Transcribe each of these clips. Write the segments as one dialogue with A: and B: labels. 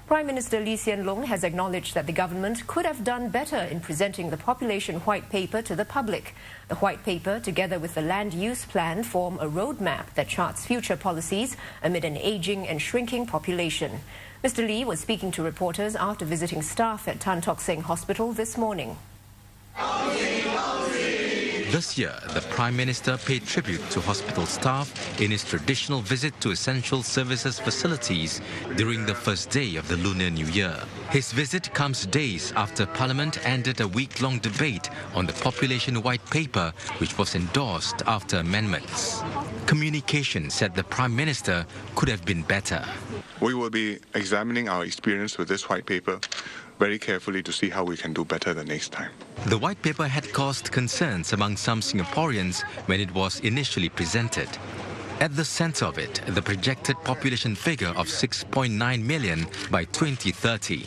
A: Prime Minister Lee Hsien Loong has acknowledged that the government could have done better in presenting the population white paper to the public. The white paper, together with the land use plan, form a roadmap that charts future policies amid an aging and shrinking population. Mr. Lee was speaking to reporters after visiting staff at Tan Tock Seng Hospital this morning.
B: This year, the Prime Minister paid tribute to hospital staff in his traditional visit to essential services facilities during the first day of the Lunar New Year. His visit comes days after Parliament ended a week-long debate on the Population White Paper, which was endorsed after amendments. Communication said the Prime Minister could have been better.
C: We will be examining our experience with this white paper very carefully to see how we can do better the next time.
B: The white paper had caused concerns among some Singaporeans when it was initially presented. At the centre of it, the projected population figure of 6.9 million by 2030.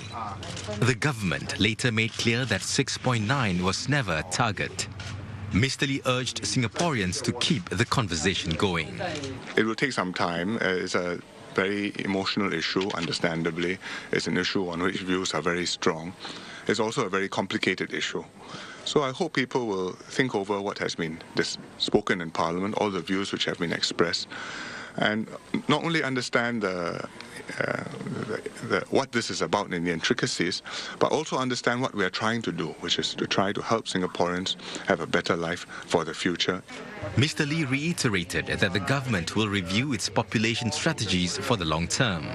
B: The government later made clear that 6.9 was never a target. Mr. Lee urged Singaporeans to keep the conversation going.
C: It will take some time. It's a very emotional issue, understandably. It's an issue on which views are very strong. It's also a very complicated issue. So I hope people will think over what has been spoken in Parliament, all the views which have been expressed, and not only understand what this is about in the intricacies, but also understand what we are trying to do, which is to try to help Singaporeans have a better life for the future.
B: Mr. Lee reiterated that the government will review its population strategies for the long term.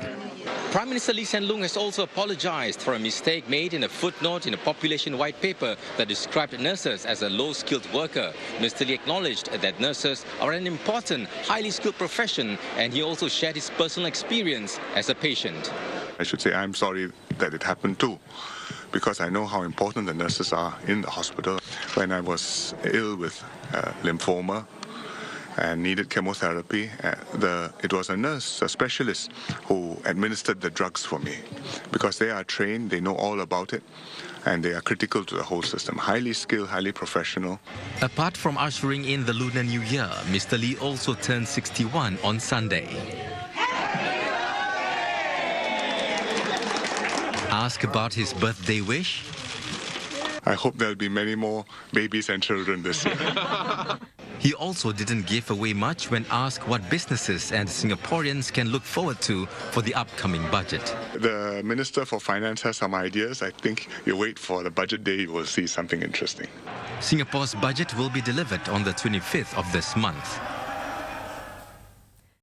B: Prime Minister Lee Hsien Loong has also apologised for a mistake made in a footnote in a population white paper that described nurses as a low-skilled worker. Mr. Lee acknowledged that nurses are an important, highly skilled profession, and he also shared his personal experience as a patient.
C: I should say I'm sorry that it happened too, because I know how important the nurses are in the hospital. When I was ill with lymphoma and needed chemotherapy, it was a nurse, a specialist, who administered the drugs for me, because they are trained, they know all about it, and they are critical to the whole system. Highly skilled, highly professional. Apart from ushering in the Lunar New Year, Mr. Lee also turned 61 on Sunday. Asked about his birthday wish, I hope there'll be many more babies and children this year. He also didn't give away much when asked what businesses and Singaporeans can look forward to for the upcoming budget. The Minister for Finance has some ideas. I think you wait for the budget day, you will see something interesting. Singapore's budget will be delivered on the 25th of this month.